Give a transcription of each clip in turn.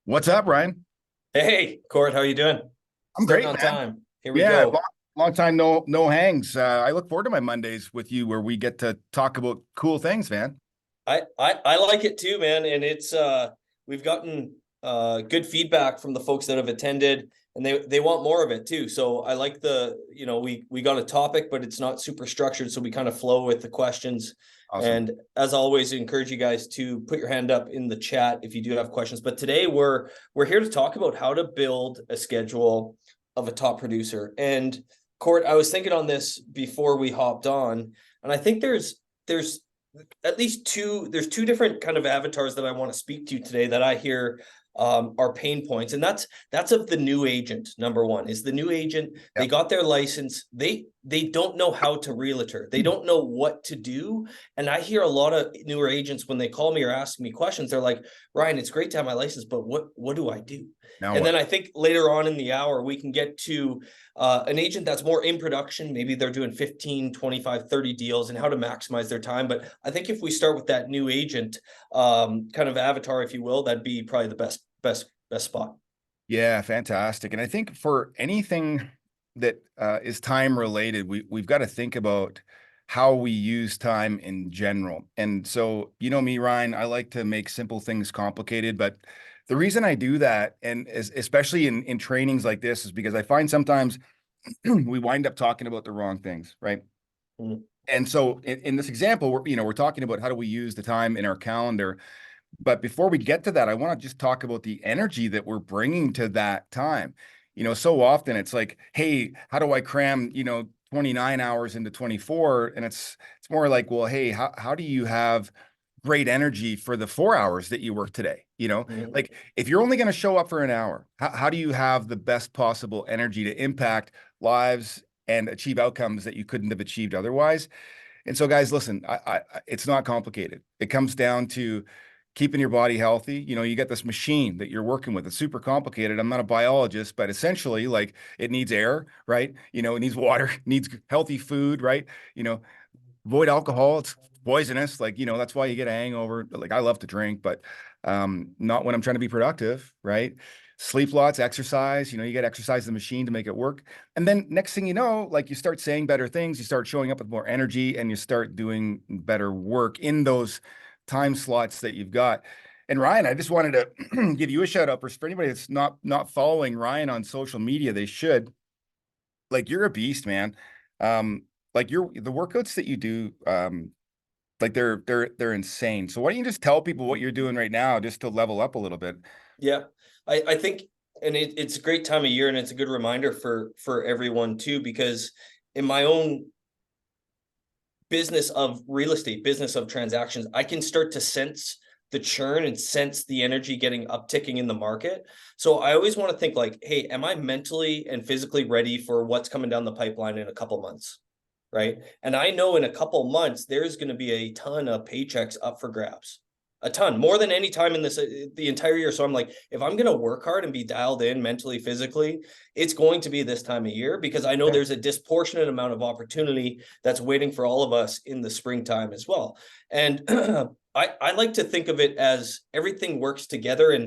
What's up, Ryan? Hey, Court, how you doing? I'm Starting great, on man. time. Here we Yeah, go. long time no hangs. I look forward to my Mondays with you where we get to talk about cool things, man. I like it too, man. And it's we've gotten good feedback from the folks that have attended and they want more of it too. So I like we got a topic, but it's not super structured, so we kind of flow with the questions. Awesome. And as always, I encourage you guys to put your hand up in the chat if you do have questions. But today we're here to talk about how to build a schedule of a top producer. And Court, I was thinking on this before we hopped on, and I think there's at least there's two different kind of avatars that I want to speak to today that I hear are pain points. And that's of the new agent. Number one is the new agent. They Yep. got their license. They don't know how to realtor. They don't know what to do. And I hear a lot of newer agents when they call me or ask me questions, they're like, Ryan, it's great to have my license, but what do I do? Now And then what? I think later on in the hour, we can get to an agent that's more in production. Maybe they're doing 15, 25, 30 deals and how to maximize their time. But I think if we start with that new agent kind of avatar, if you will, that'd be probably the best spot. Yeah, fantastic. And I think for anything that is time related, we've got to think about how we use time in general. And so, you know me, Ryan, I like to make simple things complicated, but the reason I do that, and especially in trainings like this, is because I find sometimes we wind up talking about the wrong things, right? Mm. And so in this example, we're talking about how do we use the time in our calendar. But before we get to that, I want to just talk about the energy that we're bringing to that time. So often it's like, hey, how do I cram, 29 hours into 24? And it's more like, well, hey, how do you have great energy for the 4 hours that you work today? Mm. Like if you're only going to show up for an hour, how do you have the best possible energy to impact lives and achieve outcomes that you couldn't have achieved otherwise? And so, guys, listen, it's not complicated. It comes down to keeping your body healthy. You got this machine that you're working with. It's super complicated. I'm not a biologist, but essentially, like it needs air, right? It needs water, needs healthy food, right? You know, avoid alcohol. It's poisonous. Like, that's why you get a hangover. Like I love to drink, but not when I'm trying to be productive, right? Sleep lots, exercise, you got to exercise the machine to make it work. And then next thing you know, like you start saying better things, you start showing up with more energy and you start doing better work in those time slots that you've got. And Ryan, I just wanted to give you a shout out for anybody that's not following Ryan on social media, they should. Like you're a beast, man. Like the workouts that you do, like they're insane. So why don't you just tell people what you're doing right now just to level up a little bit? Yeah, I think, and it's a great time of year, and it's a good reminder for everyone too, because in my own business of real estate, business of transactions, I can start to sense the churn and sense the energy getting upticking in the market. So I always want to think like, hey, am I mentally and physically ready for what's coming down the pipeline in a couple months? Right. And I know in a couple months, there's going to be a ton of paychecks up for grabs, a ton more than any time in the entire year. So I'm like, if I'm going to work hard and be dialed in mentally, physically, it's going to be this time of year because I know Yeah. there's a disproportionate amount of opportunity that's waiting for all of us in the springtime as well. And I like to think of it as everything works together.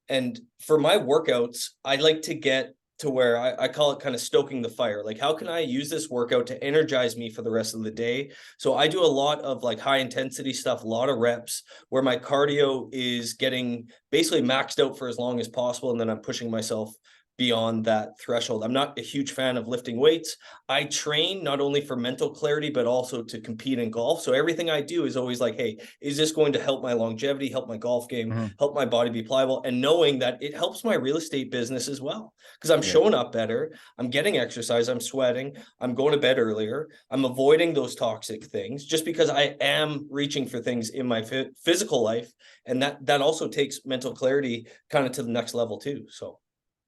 And for my workouts, I like to get to where I call it kind of stoking the fire. Like, how can I use this workout to energize me for the rest of the day? So I do a lot of like high intensity stuff, a lot of reps where my cardio is getting basically maxed out for as long as possible. And then I'm pushing myself beyond that threshold. I'm not a huge fan of lifting weights. I train not only for mental clarity, but also to compete in golf. So everything I do is always like, hey, is this going to help my longevity, help my golf game, Mhm. help my body be pliable? And knowing that it helps my real estate business as well, because I'm Yeah. showing up better. I'm getting exercise. I'm sweating. I'm going to bed earlier. I'm avoiding those toxic things just because I am reaching for things in my physical life. And that also takes mental clarity kind of to the next level too. So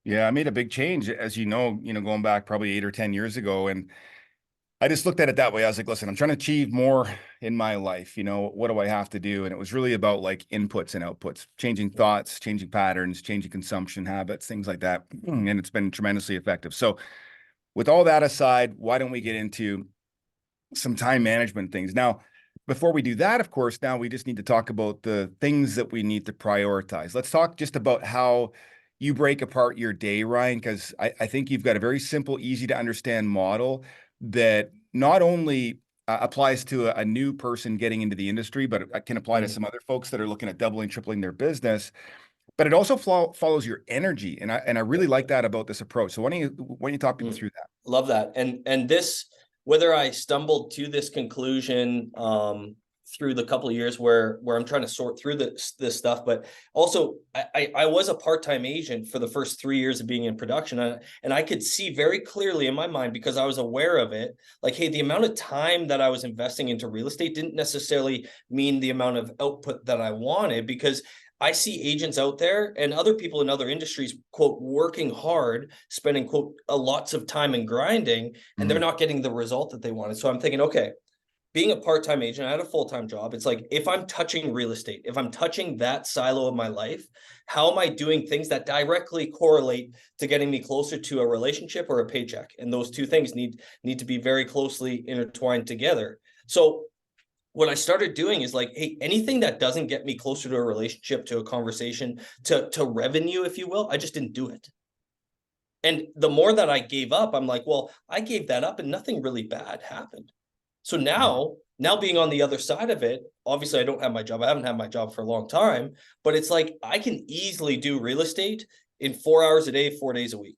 Yeah, I made a big change, as going back probably 8 or 10 years ago. And I just looked at it that way. I was like, listen, I'm trying to achieve more in my life. What do I have to do? And it was really about like inputs and outputs, changing thoughts, changing patterns, changing consumption habits, things like that. And it's been tremendously effective. So with all that aside, why don't we get into some time management things? Now, before we do that, of course, now we just need to talk about the things that we need to prioritize. Let's talk just about how you break apart your day, Ryan, because I think you've got a very simple, easy to understand model that not only applies to a new person getting into the industry, but it can apply to Mm, some other folks that are looking at doubling, tripling their business. But it also follows your energy, and I really like that about this approach. So why don't you talk people mm. through that? Love that. And this, whether I stumbled to this conclusion through the couple of years where I'm trying to sort through this stuff, but also I was a part-time agent for the first 3 years of being in production, and I could see very clearly in my mind, because I was aware of it, like, hey, the amount of time that I was investing into real estate didn't necessarily mean the amount of output that I wanted, because I see agents out there and other people in other industries, quote, working hard, spending, quote, lots of time and grinding, and they're Mhm. not getting the result that they wanted. So I'm thinking, okay, being a part-time agent, I had a full-time job. It's like, if I'm touching real estate, if I'm touching that silo of my life, how am I doing things that directly correlate to getting me closer to a relationship or a paycheck? And those two things need to be very closely intertwined together. So what I started doing is like, hey, anything that doesn't get me closer to a relationship, to a conversation, to revenue, if you will, I just didn't do it. And the more that I gave up, I'm like, well, I gave that up and nothing really bad happened. So Mhm. now being on the other side of it, obviously I don't have my job. I haven't had my job for a long time, but it's like I can easily do real estate in 4 hours a day, 4 days a week,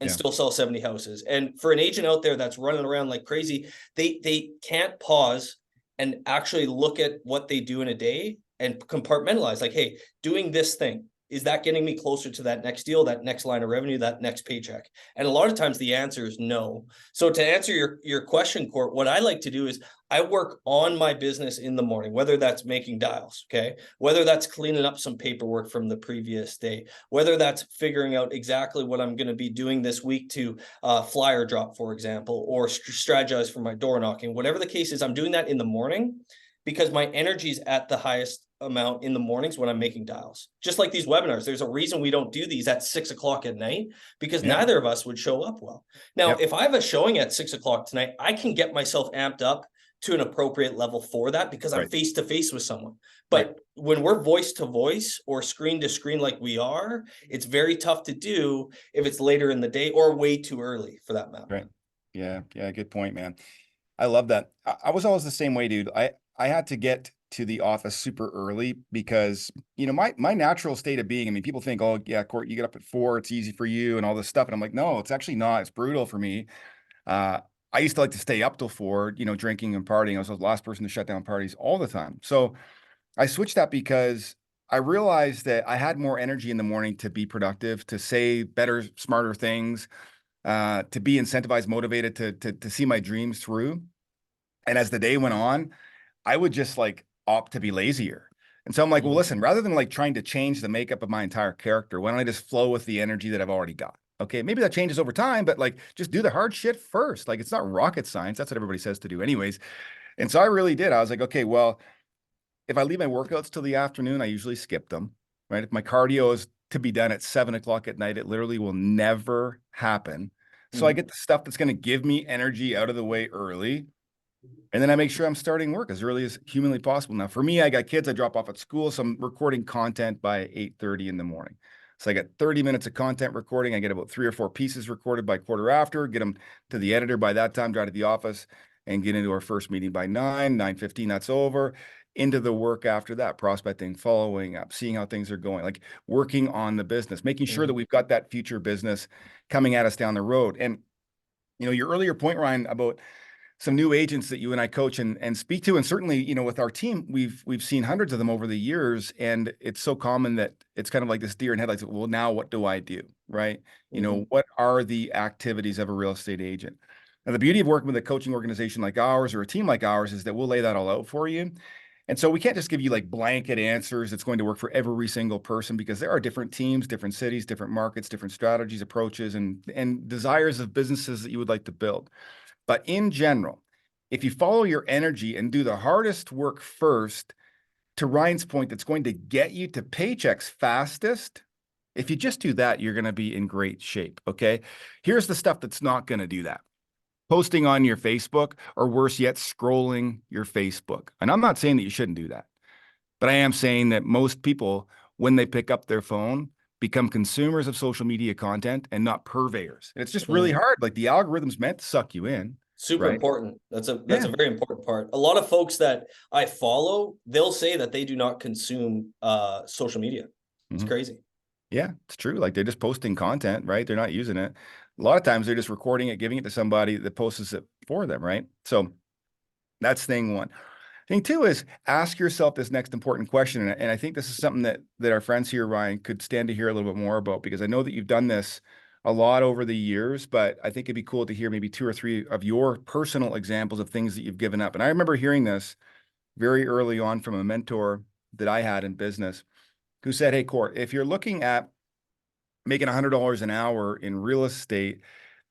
and Yeah. still sell 70 houses. And for an agent out there that's running around like crazy, they can't pause and actually look at what they do in a day and compartmentalize, like, hey, doing this thing, is that getting me closer to that next deal, that next line of revenue, that next paycheck? And a lot of times the answer is no. So to answer your question, Court, what I like to do is I work on my business in the morning, whether that's making dials, okay, whether that's cleaning up some paperwork from the previous day, whether that's figuring out exactly what I'm going to be doing this week to flyer drop, for example, or strategize for my door knocking, whatever the case is, I'm doing that in the morning because my energy is at the highest amount in the mornings when I'm making dials. Just like these webinars, there's a reason we don't do these at 6 o'clock at night, because Yeah. neither of us would show up well. Now, Yep. if I have a showing at 6 o'clock tonight, I can get myself amped up to an appropriate level for that because I'm Right. face to face with someone. Right. But when we're voice to voice or screen to screen like we are, it's very tough to do if it's later in the day or way too early for that matter. Right. Yeah. Yeah. Good point, man. I love that. I was always the same way, dude. I had to get to the office super early because, my natural state of being, I mean, people think, oh, yeah, Court, you get up at 4, it's easy for you and all this stuff. And I'm like, no, it's actually not. It's brutal for me. Uh, I used to like to stay up till 4, drinking and partying. I was the last person to shut down parties all the time. So I switched that because I realized that I had more energy in the morning to be productive, to say better, smarter things, to be incentivized, motivated to see my dreams through. And as the day went on, I would just like opt to be lazier. And so I'm like, well, Mhm. listen, rather than like trying to change the makeup of my entire character, why don't I just flow with the energy that I've already got? Okay, maybe that changes over time, but like just do the hard shit first. Like it's not rocket science. That's what everybody says to do, anyways. And so I really did. I was like, okay, well, if I leave my workouts till the afternoon, I usually skip them, right? If my cardio is to be done at 7 o'clock at night, it literally will never happen. So I Mhm. get the stuff that's going to give me energy out of the way early. And then I make sure I'm starting work as early as humanly possible. Now, for me, I got kids I drop off at school, so I'm recording content by 8:30 in the morning. So I got 30 minutes of content recording. I get about 3 or 4 pieces recorded by quarter after, get them to the editor by that time, drive to the office, and get into our first meeting by 9:15. That's over. Into the work after that, prospecting, following up, seeing how things are going, like working on the business, making sure that Mhm. we've got that future business coming at us down the road. And your earlier point, Ryan, about some new agents that you and I coach and speak to, and certainly, with our team, we've seen hundreds of them over the years, and it's so common that it's kind of like this deer in headlights. Well, now what do I do, right? Mhm. What are the activities of a real estate agent? Now, the beauty of working with a coaching organization like ours or a team like ours is that we'll lay that all out for you. And so we can't just give you like blanket answers that's going to work for every single person, because there are different teams, different cities, different markets, different strategies, approaches, and desires of businesses that you would like to build. But in general, if you follow your energy and do the hardest work first, to Ryan's point, that's going to get you to paychecks fastest. If you just do that, you're going to be in great shape. Okay. Here's the stuff that's not going to do that. posting on your Facebook, or worse yet, scrolling your Facebook. And I'm not saying that you shouldn't do that, but I am saying that most people, when they pick up their phone, become consumers of social media content and not purveyors. And it's just really Mhm. hard. Like the algorithm's meant to suck you in, Super right? important. That's Yeah. a very important part. A lot of folks that I follow, they'll say that they do not consume social media. It's Mhm. crazy. Yeah, it's true. Like they're just posting content, right? They're not using it. A lot of times they're just recording it, giving it to somebody that posts it for them, right? So that's thing one. Thing two is ask yourself this next important question. And I think this is something that our friends here, Ryan, could stand to hear a little bit more about, because I know that you've done this a lot over the years, but I think it'd be cool to hear maybe two or three of your personal examples of things that you've given up. And I remember hearing this very early on from a mentor that I had in business who said, "Hey, Court, if you're looking at making $100 an hour in real estate,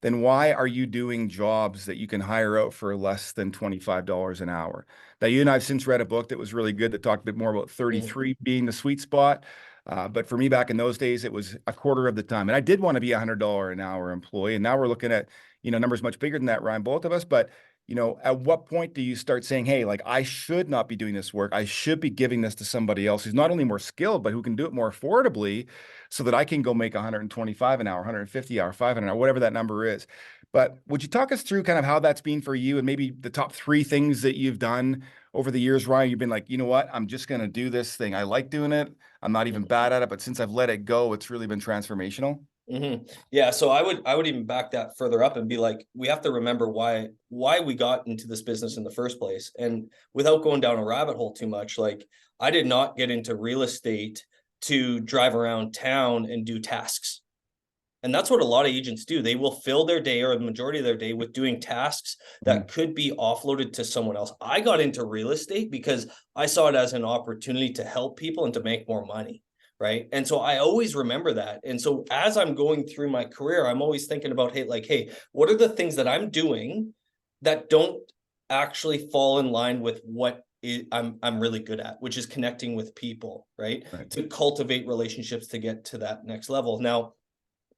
then why are you doing jobs that you can hire out for less than $25 an hour?" Now, you and I have since read a book that was really good that talked a bit more about Mhm. 33 being the sweet spot. But for me back in those days, it was a quarter of the time. And I did want to be a $100 an hour employee. And now we're looking at, numbers much bigger than that, Ryan, both of us. But, at what point do you start saying, hey, like I should not be doing this work. I should be giving this to somebody else who's not only more skilled, but who can do it more affordably so that I can go make 125 an hour, 150 hour, 500 an hour, whatever that number is. But would you talk us through kind of how that's been for you and maybe the top three things that you've done over the years, Ryan? You've been like, you know what? I'm just going to do this thing. I like doing it. I'm not even bad at it, but since I've let it go, it's really been transformational. Yeah, so I would even back that further up and be like, we have to remember why we got into this business in the first place. And without going down a rabbit hole too much, like I did not get into real estate to drive around town and do tasks. And that's what a lot of agents do. They will fill their day or the majority of their day with doing tasks Mhm. that could be offloaded to someone else. I got into real estate because I saw it as an opportunity to help people and to make more money. Right. And so I always remember that. And so as I'm going through my career, I'm always thinking about, hey, what are the things that I'm doing that don't actually fall in line with I'm really good at, which is connecting with people, right? Right. To cultivate relationships to get to that next level. Now,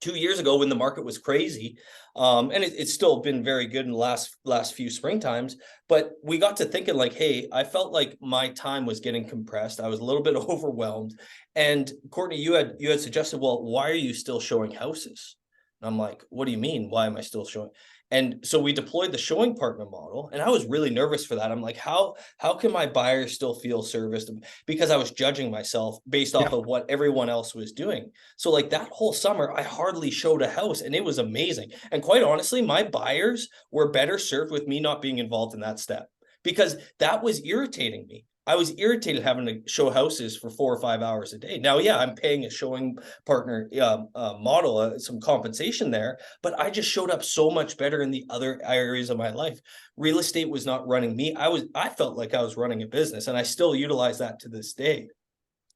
2 years ago when the market was crazy, and it's still been very good in the last few spring times, but we got to thinking like, hey, I felt like my time was getting compressed. I was a little bit overwhelmed. And Courtney, you had suggested, well, why are you still showing houses? And I'm like, what do you mean? Why am I still showing? And so we deployed the showing partner model, and I was really nervous for that. I'm like, how can my buyers still feel serviced? Because I was judging myself based Yeah. off of what everyone else was doing. So like that whole summer, I hardly showed a house and it was amazing. And quite honestly, my buyers were better served with me not being involved in that step because that was irritating me. I was irritated having to show houses for 4 or 5 hours a day. Now, yeah, I'm paying a showing partner model some compensation there, but I just showed up so much better in the other areas of my life. Real estate was not running me. I felt like I was running a business, and I still utilize that to this day.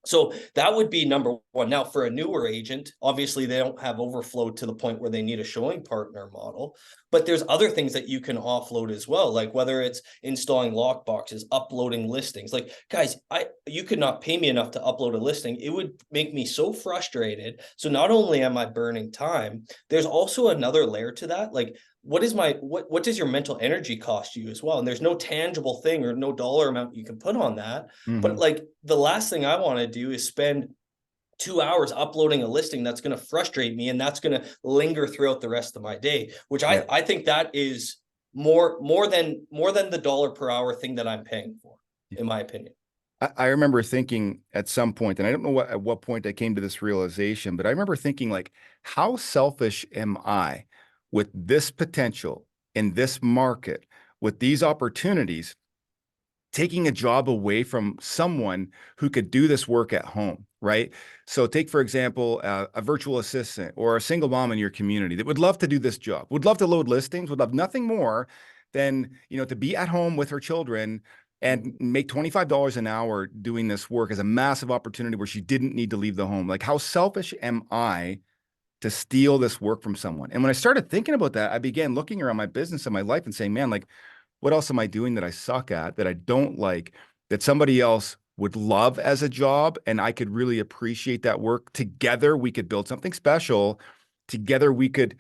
So that would be number one. Now, for a newer agent, obviously they don't have overflow to the point where they need a showing partner model, but there's other things that you can offload as well, like whether it's installing lock boxes, uploading listings. Like, guys, you could not pay me enough to upload a listing. It would make me so frustrated. So not only am I burning time, there's also another layer to that. Like, what does your mental energy cost you as well? And there's no tangible thing or no dollar amount you can put on that, but Hmm. like the last thing I want to do is spend 2 hours uploading a listing that's going to frustrate me and that's going to linger throughout the rest of my day, which Yeah. I think that is more than the dollar per hour thing that I'm paying for, in my opinion. I remember thinking at some point, and I don't know at what point I came to this realization, but I remember thinking like, how selfish am I with this potential in this market, with these opportunities, taking a job away from someone who could do this work at home, right? So take, for example, a virtual assistant or a single mom in your community that would love to do this job, would love to load listings, would love nothing more than, to be at home with her children and make $25 an hour doing this work as a massive opportunity where she didn't need to leave the home. Like, how selfish am I to steal this work from someone? And when I started thinking about that, I began looking around my business and my life and saying, man, like, what else am I doing that I suck at, that I don't like, that somebody else would love as a job and I could really appreciate that work? Together, we could build something special. Together, we could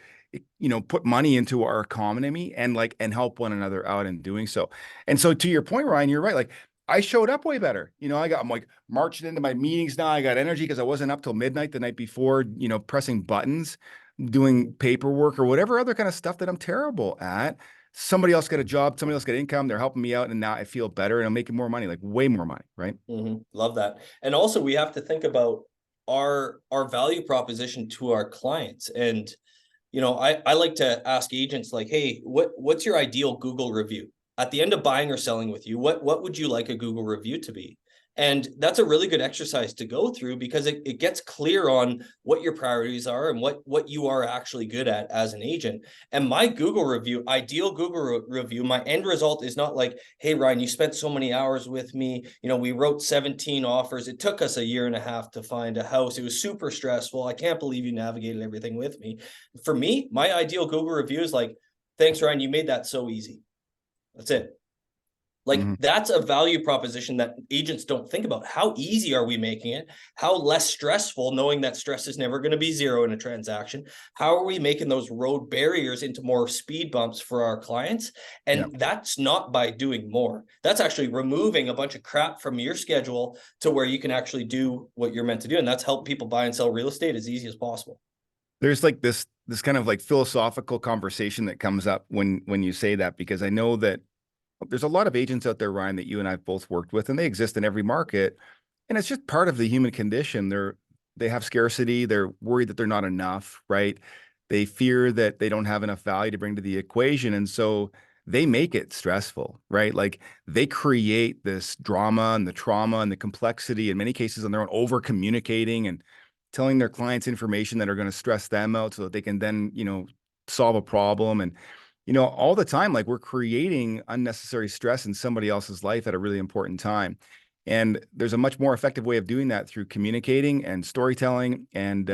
put money into our economy and and help one another out in doing so. And so to your point, Ryan, you're right. Like I showed up way better. I'm like marching into my meetings now. I got energy because I wasn't up till midnight the night before, pressing buttons, doing paperwork or whatever other kind of stuff that I'm terrible at. Somebody else got a job, somebody else got income, they're helping me out, and now I feel better and I'm making more money, like way more money, right? Love that. And also we have to think about our value proposition to our clients. And I like to ask agents like, hey, what's your ideal Google review? At the end of buying or selling with you, what would you like a Google review to be? And that's a really good exercise to go through because it gets clear on what your priorities are and what you are actually good at as an agent. And my Google review, ideal Google review, my end result is not like, hey, Ryan, you spent so many hours with me. We wrote 17 offers. It took us a year and a half to find a house. It was super stressful. I can't believe you navigated everything with me. For me, my ideal Google review is like, thanks, Ryan, you made that so easy. That's it. Like that's a value proposition that agents don't think about. How easy are we making it? How less stressful, knowing that stress is never going to be zero in a transaction? How are we making those road barriers into more speed bumps for our clients? And that's not by doing more. That's actually removing a bunch of crap from your schedule to where you can actually do what you're meant to do. And that's help people buy and sell real estate as easy as possible. There's like this kind of like philosophical conversation that comes up when you say that, because I know that there's a lot of agents out there, Ryan, that you and I've both worked with, and they exist in every market. And it's just part of the human condition. They have scarcity. They're worried that they're not enough, right? They fear that they don't have enough value to bring to the equation. And so they make it stressful, right? Like they create this drama and the trauma and the complexity in many cases on their own, over communicating and telling their clients information that are going to stress them out so that they can then, solve a problem. And all the time, like we're creating unnecessary stress in somebody else's life at a really important time. And there's a much more effective way of doing that through communicating and storytelling and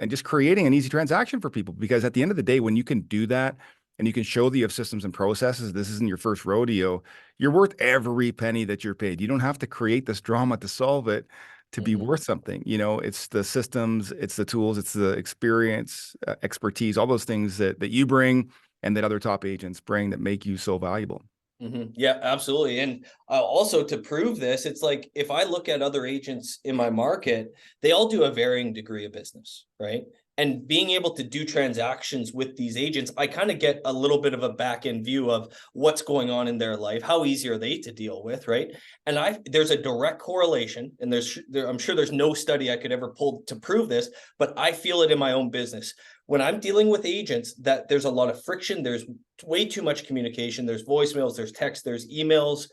just creating an easy transaction for people. Because at the end of the day, when you can do that and you can show that you have systems and processes, this isn't your first rodeo, you're worth every penny that you're paid. You don't have to create this drama to solve it to be worth something. It's the systems, it's the tools, it's the experience, expertise, all those things that you bring and that other top agents bring that make you so valuable. Yeah, absolutely. And also to prove this, it's like if I look at other agents in my market, they all do a varying degree of business, right? And being able to do transactions with these agents, I kind of get a little bit of a back end view of what's going on in their life. How easy are they to deal with, right? And there's a direct correlation, and I'm sure there's no study I could ever pull to prove this, but I feel it in my own business. When I'm dealing with agents, that there's a lot of friction, there's way too much communication, there's voicemails, there's text, there's emails.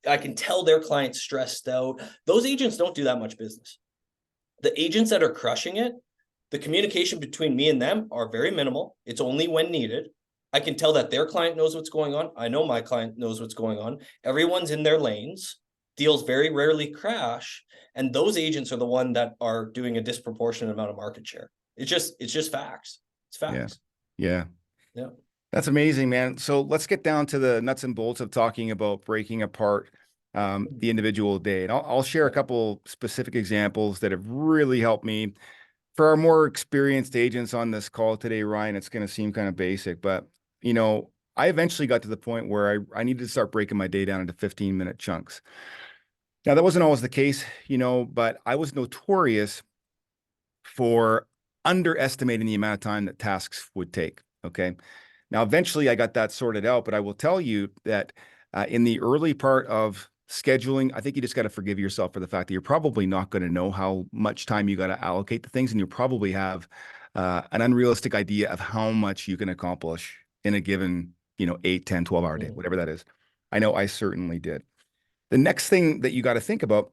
I can tell their clients stressed out. Those agents don't do that much business. The agents that are crushing it, the communication between me and them are very minimal. It's only when needed. I can tell that their client knows what's going on. I know my client knows what's going on. Everyone's in their lanes. Deals very rarely crash. And those agents are the one that are doing a disproportionate amount of market share. It's just facts. It's facts. Yeah. That's amazing, man. So let's get down to the nuts and bolts of talking about breaking apart the individual day. And I'll share a couple specific examples that have really helped me. For our more experienced agents on this call today, Ryan, it's going to seem kind of basic, but I eventually got to the point where I needed to start breaking my day down into 15-minute chunks. Now, that wasn't always the case, but I was notorious for underestimating the amount of time that tasks would take. Okay. Now, eventually I got that sorted out, but I will tell you that in the early part of scheduling, I think you just got to forgive yourself for the fact that you're probably not going to know how much time you got to allocate to things. And you probably have an unrealistic idea of how much you can accomplish in a given, 8, 10, 12-hour day, whatever that is. I know I certainly did. The next thing that you got to think about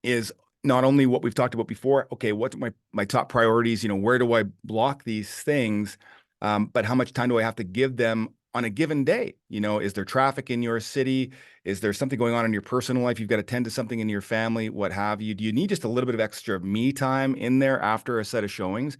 is not only what we've talked about before, okay, what's my top priorities, where do I block these things, but how much time do I have to give them on a given day? Is there traffic in your city? Is there something going on in your personal life? You've got to tend to something in your family, what have you. Do you need just a little bit of extra me time in there after a set of showings?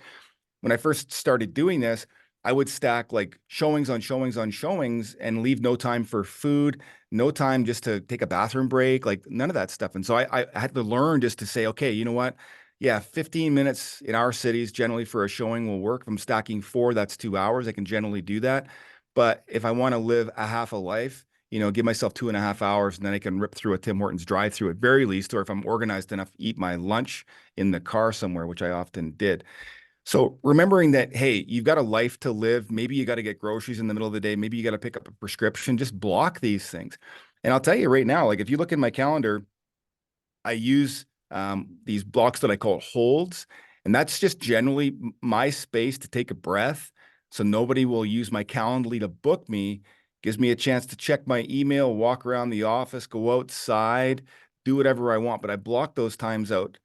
When I first started doing this, I would stack like showings on showings on showings and leave no time for food, no time just to take a bathroom break, like none of that stuff. And so I had to learn just to say, okay, you know what? Yeah, 15 minutes in our cities generally for a showing will work. If I'm stacking four, that's 2 hours. I can generally do that. But if I want to live a half a life, give myself 2.5 hours and then I can rip through a Tim Hortons drive through at very least, or if I'm organized enough, eat my lunch in the car somewhere, which I often did. So remembering that, hey, you've got a life to live. Maybe you got to get groceries in the middle of the day. Maybe you got to pick up a prescription. Just block these things. And I'll tell you right now, like if you look in my calendar, I use these blocks that I call holds, and that's just generally my space to take a breath. So nobody will use my Calendly to book me. Gives me a chance to check my email, walk around the office, go outside, do whatever I want. But I block those times out,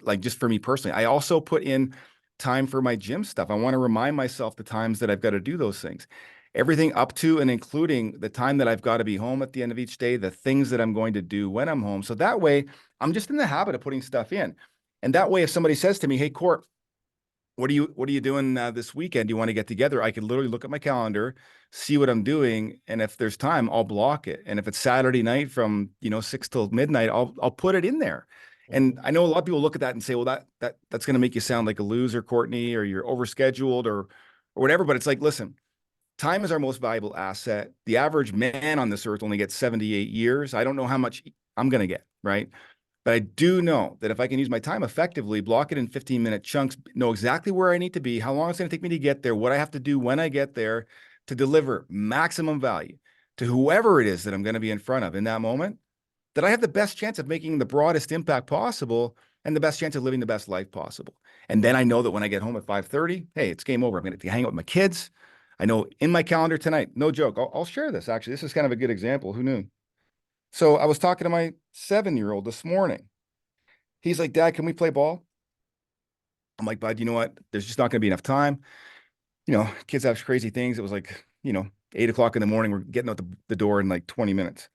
like just for me personally. I also put in time for my gym stuff. I want to remind myself the times that I've got to do those things. Everything up to and including the time that I've got to be home at the end of each day, the things that I'm going to do when I'm home. So that way, I'm just in the habit of putting stuff in. And that way, if somebody says to me, "Hey, Court, what are you doing this weekend? Do you want to get together?" I could literally look at my calendar, see what I'm doing, and if there's time, I'll block it. And if it's Saturday night from 6 till midnight, I'll put it in there. And I know a lot of people look at that and say, "Well, that's going to make you sound like a loser, Courtney, or you're overscheduled or whatever." But it's like, listen, time is our most valuable asset. The average man on this earth only gets 78 years. I don't know how much I'm going to get, right? But I do know that if I can use my time effectively, block it in 15-minute chunks, know exactly where I need to be, how long it's going to take me to get there, what I have to do when I get there to deliver maximum value to whoever it is that I'm going to be in front of in that moment, that I have the best chance of making the broadest impact possible and the best chance of living the best life possible. And then I know that when I get home at 5:30, hey, it's game over. I'm going to hang out with my kids. I know in my calendar tonight, no joke. I'll share this. Actually, this is kind of a good example. Who knew? So I was talking to my 7-year-old this morning. He's like, "Dad, can we play ball?" I'm like, "Bud, you know what? There's just not going to be enough time. Kids have crazy things." It was like, 8 o'clock in the morning. We're getting out the door in like 20 minutes.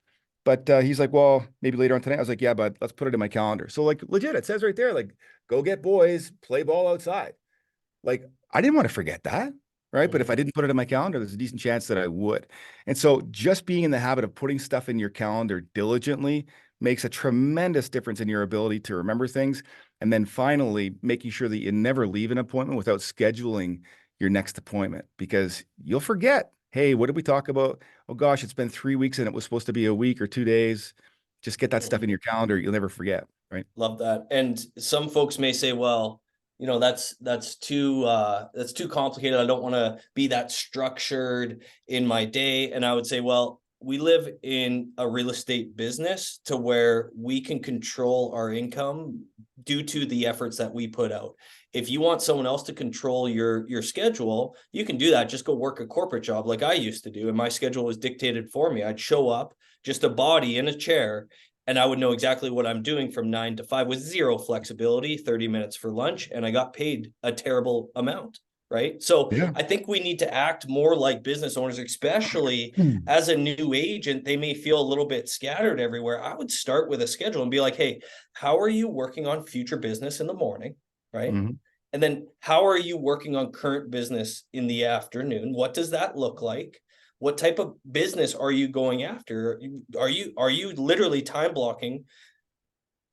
But he's like, "Well, maybe later on tonight." I was like, "Yeah, bud, let's put it in my calendar." So like legit, it says right there, like, go get boys, play ball outside. Like, I didn't want to forget that, right? But if I Mhm. didn't put it in my calendar, there's a decent chance that I would. And so just being in the habit of putting stuff in your calendar diligently makes a tremendous difference in your ability to remember things. And then finally, making sure that you never leave an appointment without scheduling your next appointment, because you'll forget. Hey, what did we talk about? Oh gosh, it's been 3 weeks and it was supposed to be a week or 2 days. Just get that stuff in Mhm. your calendar. You'll never forget, right? Love that. And some folks may say, well, that's too complicated. I don't want to be that structured in my day. And I would say, well, we live in a real estate business to where we can control our income due to the efforts that we put out. If you want someone else to control your schedule, you can do that. Just go work a corporate job like I used to do. And my schedule was dictated for me. I'd show up, just a body in a chair, and I would know exactly what I'm doing from 9 to 5 with zero flexibility, 30 minutes for lunch, and I got paid a terrible amount. Right. So Yeah. I think we need to act more like business owners, especially Hmm. as a new agent. They may feel a little bit scattered everywhere. I would start with a schedule and be like, hey, how are you working on future business in the morning? Right. Mhm. And then how are you working on current business in the afternoon? What does that look like? What type of business are you going after? Are you literally time blocking,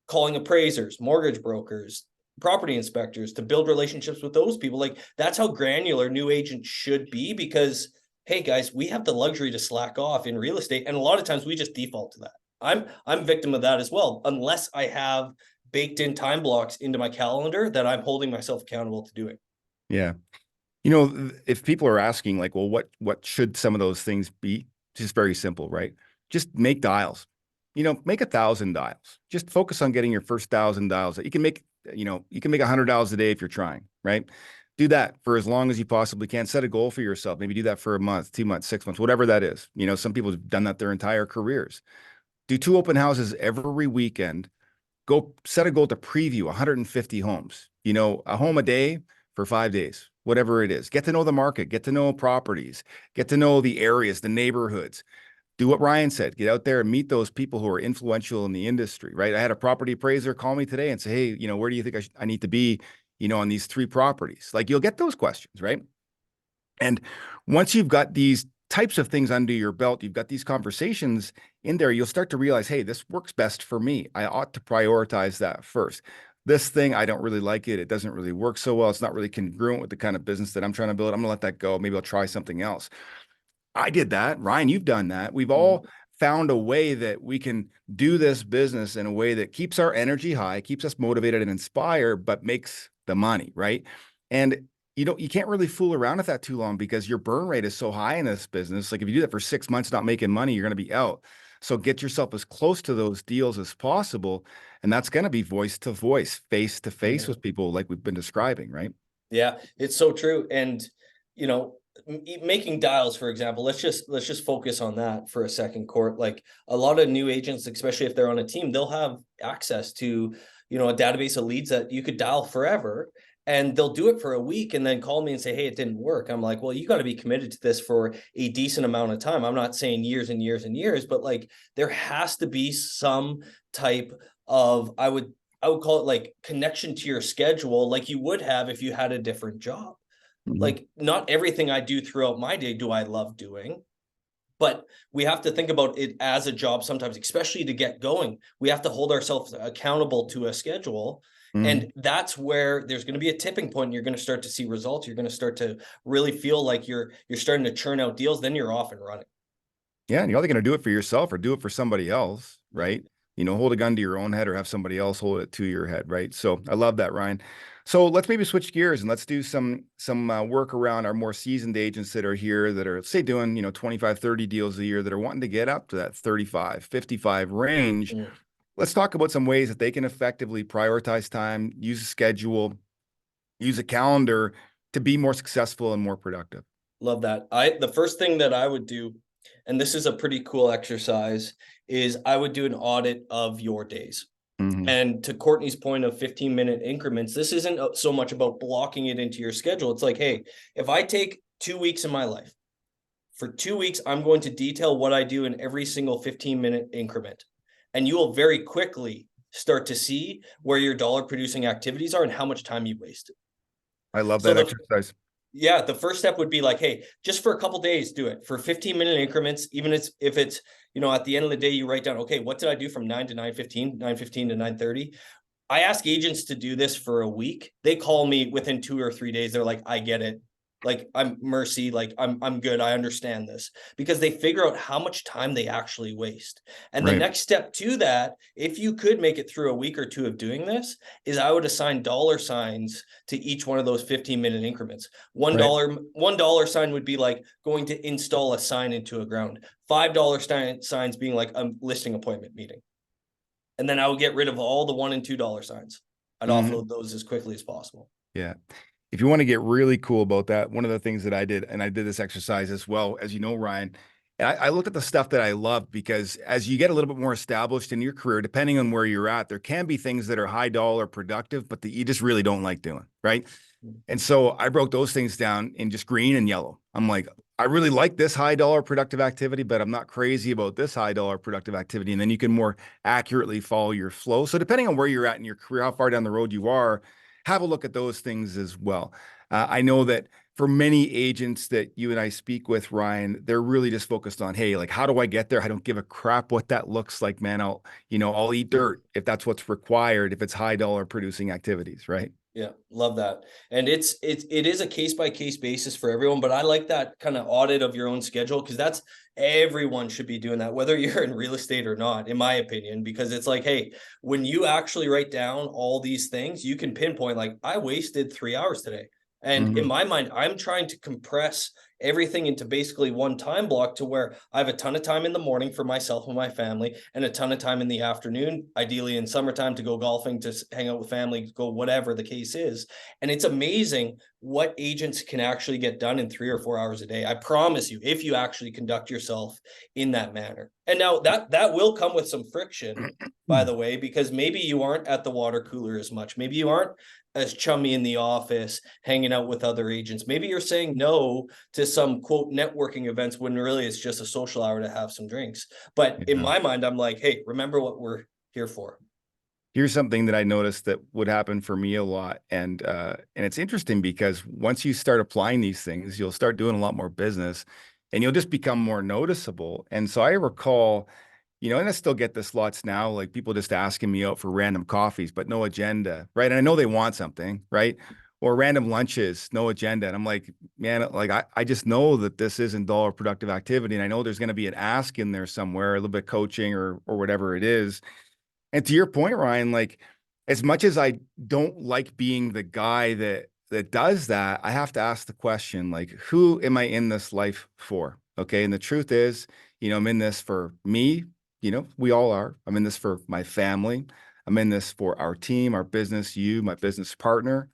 calling appraisers, mortgage brokers, property inspectors to build relationships with those people? Like that's how granular new agents should be, because hey guys, we have the luxury to slack off in real estate, and a lot of times we just default to that. I'm victim of that as well, unless I have baked in time blocks into my calendar that I'm holding myself accountable to doing. Yeah. If people are asking like, well, what should some of those things be? Just very simple, right? Just make dials. Make 1,000 dials. Just focus on getting your first 1,000 dials. You can make $100 a day if you're trying, right? Do that for as long as you possibly can. Set a goal for yourself. Maybe do that for a month, 2 months, 6 months, whatever that is. Some people have done that their entire careers. Do 2 open houses every weekend. Go set a goal to preview 150 homes, a home a day for 5 days, whatever it is. Get to know the market, get to know properties, get to know the areas, the neighborhoods. Do what Ryan said, get out there and meet those people who are influential in the industry, right? I had a property appraiser call me today and say, hey, where do you think I need to be, on these 3 properties? Like you'll get those questions, right? And once you've got these types of things under your belt, you've got these conversations in there, you'll start to realize, hey, this works best for me. I ought to prioritize that first. this thing, I don't really like it. It doesn't really work so well. It's not really congruent with the kind of business that I'm trying to build. I'm gonna let that go. Maybe I'll try something else. I did that. Ryan, you've done that. We've Mhm. all found a way that we can do this business in a way that keeps our energy high, keeps us motivated and inspired, but makes the money, right? And you can't really fool around with that too long because your burn rate is so high in this business. Like if you do that for 6 months, not making money, you're going to be out. So get yourself as close to those deals as possible. And that's going to be voice to voice, face to face Mhm. with people like we've been describing, right? Yeah, it's so true. And you know, making dials, for example, let's just focus on that for a second, Court. Like a lot of new agents, especially if they're on a team, they'll have access to, a database of leads that you could dial forever. And they'll do it for a week and then call me and say, hey, it didn't work. I'm like, well, you got to be committed to this for a decent amount of time. I'm not saying years and years and years, but like there has to be some type of, I would call it like connection to your schedule, like you would have if you had a different job. Mhm. Like, not everything I do throughout my day do I love doing, but we have to think about it as a job sometimes, especially to get going. We have to hold ourselves accountable to a schedule. Mhm. And that's where there's going to be a tipping point. And you're going to start to see results. You're going to start to really feel like you're starting to churn out deals. Then you're off and running. Yeah, and you're either going to do it for yourself or do it for somebody else, Yeah. right? Hold a gun to your own head or have somebody else hold it to your head, right? So I love that, Ryan. So let's maybe switch gears and let's do some work around our more seasoned agents that are here that are say doing, 25, 30 deals a year that are wanting to get up to that 35, 55 range. Mm, Let's talk about some ways that they can effectively prioritize time, use a schedule, use a calendar to be more successful and more productive. love that. The first thing that I would do, and this is a pretty cool exercise, is I would do an audit of your days. Hmm. And to Courtney's point of 15-minute increments, this isn't so much about blocking it into your schedule. It's like, hey, if I take 2 weeks in my life, for 2 weeks, I'm going to detail what I do in every single 15-minute increment. And you will very quickly start to see where your dollar producing activities are and how much time you wasted. I love So that the exercise. yeah, the first step would be like, hey, just for a couple days, do it for 15-minute increments. Even if it's, at the end of the day, you write down, okay, what did I do from 9 to 9:15, 9:15 to 9:30? I ask agents to do this for a week. They call me within 2 or 3 days. They're like, I get it. Like I'm mercy, like I'm good. I understand this because they figure out how much time they actually waste. And the Right. next step to that, if you could make it through a week or two of doing this, is I would assign dollar signs to each one of those 15-minute increments. One Right. dollar, $1 sign would be like going to install a sign into a ground. $5 signs being like a listing appointment meeting. And then I would get rid of all the $1 and $2 signs. I'd Mhm. offload those as quickly as possible. Yeah. If you want to get really cool about that, one of the things that I did, and I did this exercise as well, as you know, Ryan, I looked at the stuff that I loved because as you get a little bit more established in your career, depending on where you're at, there can be things that are high dollar productive, but that you just really don't like doing, right? And so I broke those things down in just green and yellow. I'm like, I really like this high dollar productive activity, but I'm not crazy about this high dollar productive activity. And then you can more accurately follow your flow. So depending on where you're at in your career, how far down the road you are, have a look at those things as well. I know that for many agents that you and I speak with, Ryan, they're really just focused on, hey, like, how do I get there? I don't give a crap what that looks like, man. I'll eat dirt if that's what's required, if it's high dollar producing activities, right? Yeah, love that. And it is a case by case basis for everyone, but I like that kind of audit of your own schedule because that's everyone should be doing that, whether you're in real estate or not, in my opinion, because it's like, hey, when you actually write down all these things, you can pinpoint like I wasted 3 hours today. And in Mhm. my mind, I'm trying to compress everything into basically one time block to where I have a ton of time in the morning for myself and my family and a ton of time in the afternoon, ideally in summertime to go golfing, to hang out with family, go whatever the case is. And it's amazing what agents can actually get done in 3 or 4 hours a day. I promise you, if you actually conduct yourself in that manner. And now that will come with some friction, by the way, because maybe you aren't at the water cooler as much. Maybe you aren't as chummy in the office, hanging out with other agents. Maybe you're saying no to some quote networking events when really it's just a social hour to have some drinks. But in Yeah. my mind, I'm like, hey, remember what we're here for. Here's something that I noticed that would happen for me a lot, and it's interesting because once you start applying these things, you'll start doing a lot more business, and you'll just become more noticeable. And so I recall and I still get this lots now, like people just asking me out for random coffees, but no agenda, right? And I know they want something, right? Or random lunches, no agenda. And I'm like, man, like I just know that this isn't dollar productive activity. And I know there's going to be an ask in there somewhere, a little bit of coaching or whatever it is. And to your point, Ryan, like as much as I don't like being the guy that does that, I have to ask the question, like, who am I in this life for? Okay. And the truth is, I'm in this for me, we all are. I'm in this for my family. I'm in this for our team, our business, my business partner.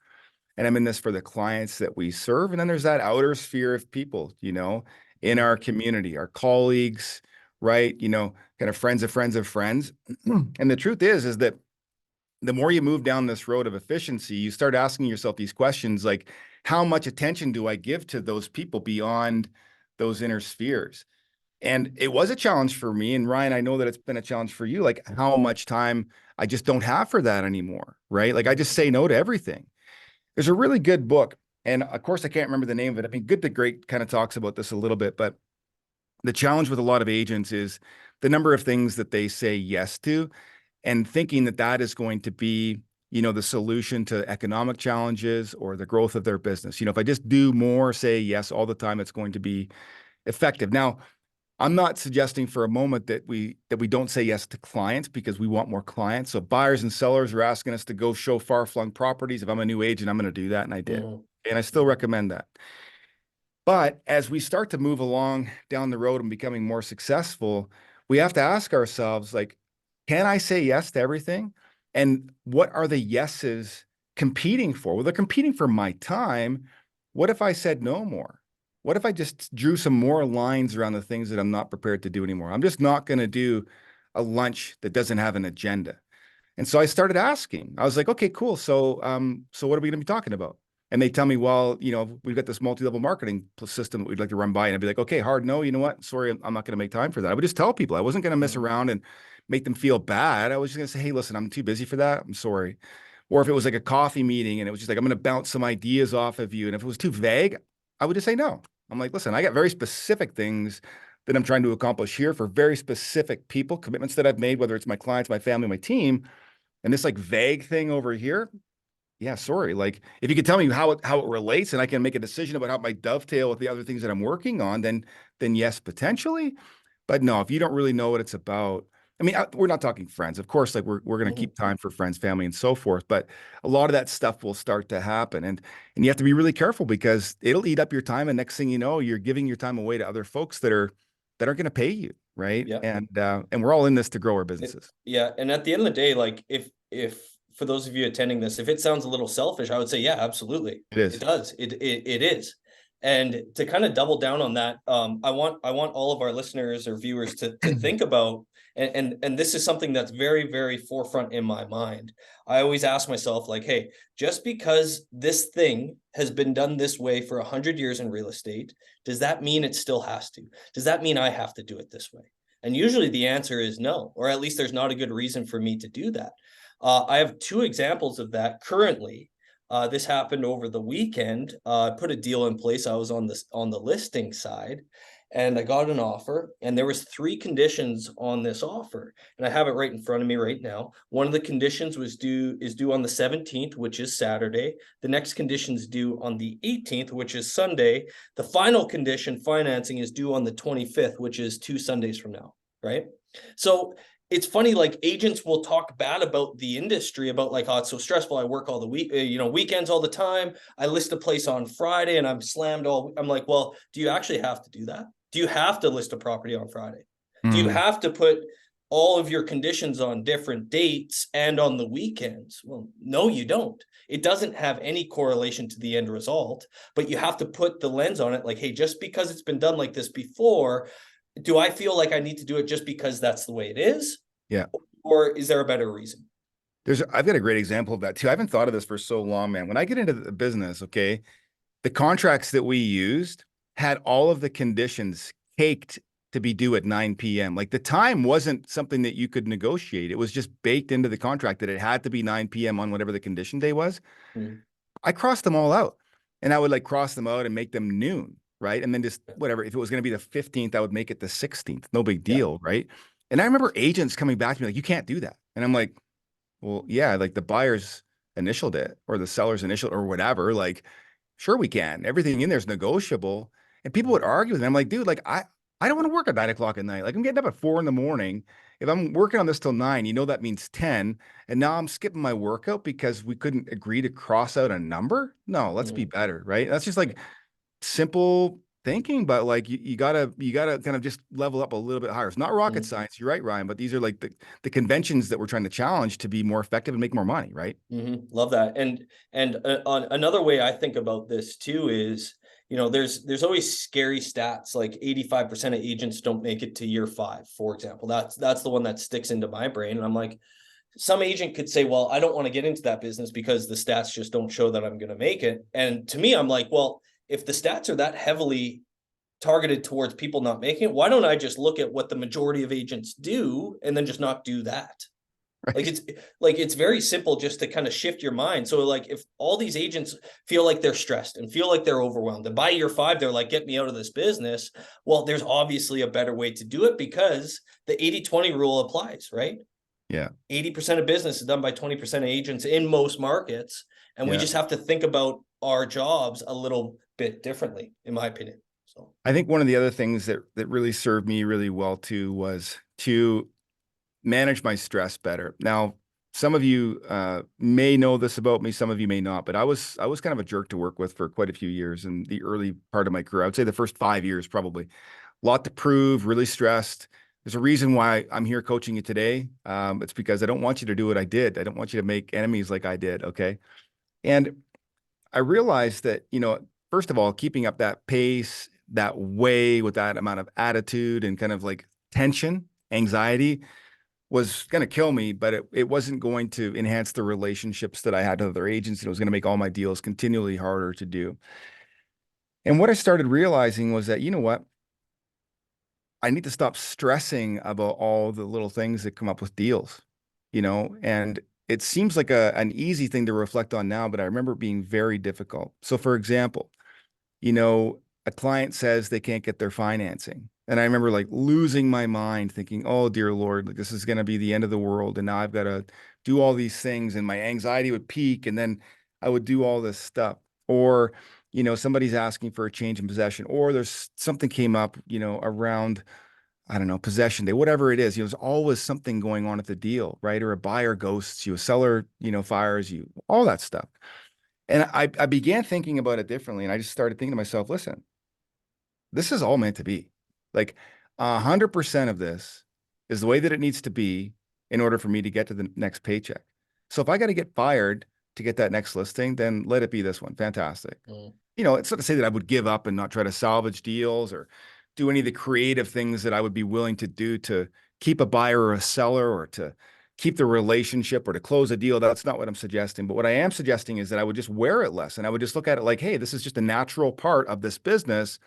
And I'm in this for the clients that we serve. And then there's that outer sphere of people, in Mhm. our community, our colleagues, right? Kind of friends of friends of friends. And the truth is that the more you move down this road of efficiency, you start asking yourself these questions like, how much attention do I give to those people beyond those inner spheres? And it was a challenge for me. And Ryan, I know that it's been a challenge for you, like how much time I just don't have for that anymore, right? Like I just say no to everything. There's a really good book. And of course, I can't remember the name of it. I mean, Good to Great kind of talks about this a little bit, but the challenge with a lot of agents is the number of things that they say yes to and thinking that that is going to be, the solution to economic challenges or the growth of their business. If I just do more, say yes all the time, it's going to be effective. Now, I'm not suggesting for a moment that we don't say yes to clients because we want more clients. So buyers and sellers are asking us to go show far-flung properties. If I'm a new agent, I'm going to do that, and I did. Mhm. And I still recommend that. But as we start to move along down the road and becoming more successful, we have to ask ourselves, like, can I say yes to everything? And what are the yeses competing for? Well, they're competing for my time. What if I said no more? What if I just drew some more lines around the things that I'm not prepared to do anymore? I'm just not going to do a lunch that doesn't have an agenda. And so I started asking. I was like, okay, cool. So what are we going to be talking about? And they tell me, well, we've got this multi-level marketing system that we'd like to run by. And I'd be like, okay, hard no, you know what? Sorry, I'm not going to make time for that. I would just tell people I wasn't going to mess Mhm. around and make them feel bad. I was just going to say, hey, listen, I'm too busy for that. I'm sorry. Or if it was like a coffee meeting and it was just like, I'm going to bounce some ideas off of you. And if it was too vague, I would just say no. I'm like, listen, I got very specific things that I'm trying to accomplish here for very specific people, commitments that I've made, whether it's my clients, my family, my team. And this like vague thing over here, yeah, sorry. Like if you could tell me how it relates and I can make a decision about how it might dovetail with the other things that I'm working on, then yes, potentially. But no, if you don't really know what it's about, I mean, we're not talking friends. Of course, like we're going to Mhm. keep time for friends, family, and so forth. But a lot of that stuff will start to happen, and you have to be really careful because it'll eat up your time. And next thing you know, you're giving your time away to other folks that aren't going to pay you, right? Yeah. And we're all in this to grow our businesses. Yeah, and at the end of the day, like if for those of you attending this, if it sounds a little selfish, I would say, yeah, absolutely. It It is. does. It is. And to kind of double down on that, I want all of our listeners or viewers to think about, and this is something that's very, very forefront in my mind. I always ask myself, like, hey, just because this thing has been done this way for 100 years in real estate, does that mean it still has to? Does that mean I have to do it this way? And usually the answer is no, or at least there's not a good reason for me to do that. I have two examples of that currently. This happened over the weekend. I put a deal in place. I was on the listing side, and I got an offer. And there was three conditions on this offer, and I have it right in front of me right now. One of the conditions is due on the 17th, which is Saturday. The next condition is due on the 18th, which is Sunday. The final condition, financing, is due on the 25th, which is 2 Sundays from now, right? So it's funny, like agents will talk bad about the industry, about like, oh, it's so stressful. I work all the week, weekends all the time. I list a place on Friday and I'm slammed all. I'm like, well, do you actually have to do that? Do you have to list a property on Friday? Do you Mm, have to put all of your conditions on different dates and on the weekends? Well, no, you don't. It doesn't have any correlation to the end result, but you have to put the lens on it like, hey, just because it's been done like this before, do I feel like I need to do it just because that's the way it is? yeah. Or is there a better reason? I've got a great example of that too. I haven't thought of this for so long, man. When I get into the business, okay, the contracts that we used had all of the conditions caked to be due at 9 p.m. Like the time wasn't something that you could negotiate. It was just baked into the contract that it had to be 9 p.m. on whatever the condition day was. Hmm. I crossed them all out and I would like cross them out and make them noon, right? And then just whatever. If it was going to be the 15th, I would make it the 16th. No big Yeah. deal, right? And I remember agents coming back to me like, you can't do that. And I'm like, well, yeah, like the buyer's initialed it or the seller's initial or whatever. Like, sure we can. Everything in there's negotiable. And people would argue with me. I'm like, dude, like I don't want to work at 9 o'clock at night. Like I'm getting up at 4 in the morning. If I'm working on this till 9, that means 10. And now I'm skipping my workout because we couldn't agree to cross out a number. No, let's be Mhm. better, right? That's just like simple thinking, but like you gotta kind of just level up a little bit higher. It's not rocket Mhm. science. You're right, Ryan, but these are like the conventions that we're trying to challenge to be more effective and make more money, right? Love that. And on another way I think about this too is, there's always scary stats like 85% of agents don't make it to year 5, for example. That's the one that sticks into my brain. And I'm like, some agent could say, well, I don't want to get into that business because the stats just don't show that I'm going to make it. And to me, I'm like, well, if the stats are that heavily targeted towards people not making it, why don't I just look at what the majority of agents do and then just not do that? Like Right. it's very simple just to kind of shift your mind. So like if all these agents feel like they're stressed and feel like they're overwhelmed, and by year 5 they're like, get me out of this business. Well, there's obviously a better way to do it because the 80-20 rule applies, right? Yeah. 80% of business is done by 20% of agents in most markets. And we Yeah. just have to think about our jobs a little bit differently, in my opinion. So I think one of the other things that really served me really well too was to manage my stress better. Now, some of you may know this about me, some of you may not, but I was kind of a jerk to work with for quite a few years in the early part of my career. I would say the first 5 years probably. A lot to prove, really stressed. There's a reason why I'm here coaching you today. It's because I don't want you to do what I did. I don't want you to make enemies like I did. Okay. And I realized that, first of all, keeping up that pace, that way with that amount of attitude and kind of like tension, anxiety was going to kill me, but it wasn't going to enhance the relationships that I had with other agents. And it was going to make all my deals continually harder to do. And what I started realizing was that, you know what? I need to stop stressing about all the little things that come up with deals, and it seems like an easy thing to reflect on now, but I remember it being very difficult. So, for example, a client says they can't get their financing. And I remember like losing my mind thinking, oh, dear Lord, like this is going to be the end of the world. And now I've got to do all these things and my anxiety would peak and then I would do all this stuff. Or, somebody's asking for a change in possession or there's something came up, around, I don't know, possession day, whatever it is, there's always something going on at the deal, right? Or a buyer ghosts you, a seller, fires you, all that stuff. And I began thinking about it differently. And I just started thinking to myself, listen, this is all meant to be. Like 100% of this is the way that it needs to be in order for me to get to the next paycheck. So if I got to get fired to get that next listing, then let it be this one. Fantastic. mm, It's not to say that I would give up and not try to salvage deals or do any of the creative things that I would be willing to do to keep a buyer or a seller or to keep the relationship or to close a deal. That's not what I'm suggesting. But what I am suggesting is that I would just wear it less and I would just look at it like, hey, this is just a natural part of this business.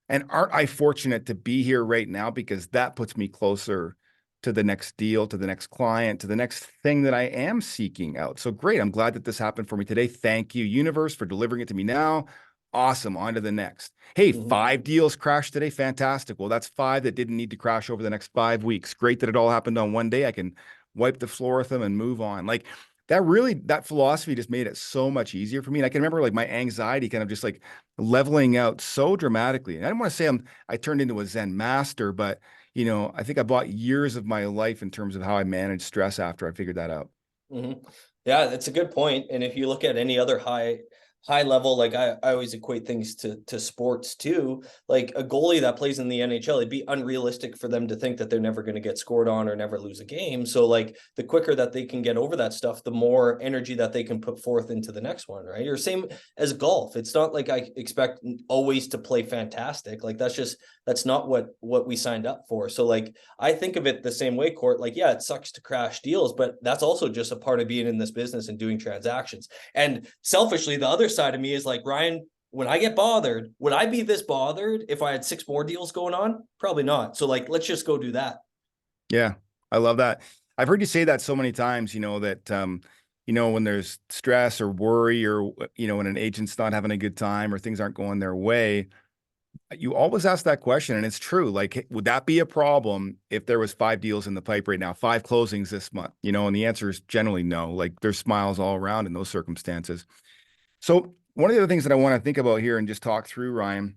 And aren't I fortunate to be here right now because that puts me closer to the next deal, to the next client, to the next thing that I am seeking out. So great. I'm glad that this happened for me today. Thank you, universe, for delivering it to me now. Awesome. On to the next. Hey, mhm. 5 deals crashed today. Fantastic. Well, that's 5 that didn't need to crash over the next 5 weeks. Great that it all happened on one day. I can wipe the floor with them and move on. Like that philosophy just made it so much easier for me. And I can remember like my anxiety kind of just like leveling out so dramatically. And I don't want to say I turned into a Zen master, but I think I bought years of my life in terms of how I manage stress after I figured that out. Yeah, that's a good point. And if you look at any other high level, like I always equate things to sports too. Like a goalie that plays in the NHL, it'd be unrealistic for them to think that they're never going to get scored on or never lose a game. So like the quicker that they can get over that stuff, the more energy that they can put forth into the next one, right? Or same as golf. It's not like I expect always to play fantastic. Like that's not what we signed up for. So like I think of it the same way, Court. Like, yeah, it sucks to crash deals, but that's also just a part of being in this business and doing transactions. And selfishly, the other side of me is like, Ryan, when I get bothered, would I be this bothered if I had 6 more deals going on? Probably not. So like, let's just go do that. Yeah, I love that. I've heard you say that so many times, that, when there's stress or worry or, when an agent's not having a good time or things aren't going their way, you always ask that question, and it's true. Like, would that be a problem if there was 5 deals in the pipe right now, 5 closings this month? And the answer is generally no. Like, there's smiles all around in those circumstances. So one of the other things that I want to think about here and just talk through, Ryan,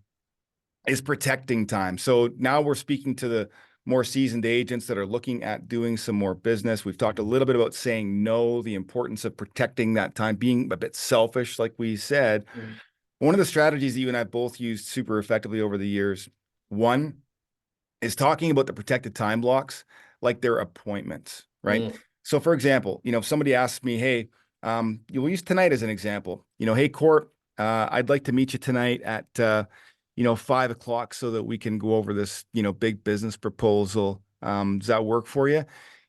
is protecting time. So now we're speaking to the more seasoned agents that are looking at doing some more business. We've talked a little bit about saying no, the importance of protecting that time, being a bit selfish, like we said. Mm. One of the strategies that you and I both used super effectively over the years, one is talking about the protected time blocks like they're appointments, right? Mm. So for example, if somebody asks me, hey, you'll use tonight as an example, hey, Court, I'd like to meet you tonight at, 5 o'clock so that we can go over this, big business proposal. Does that work for you?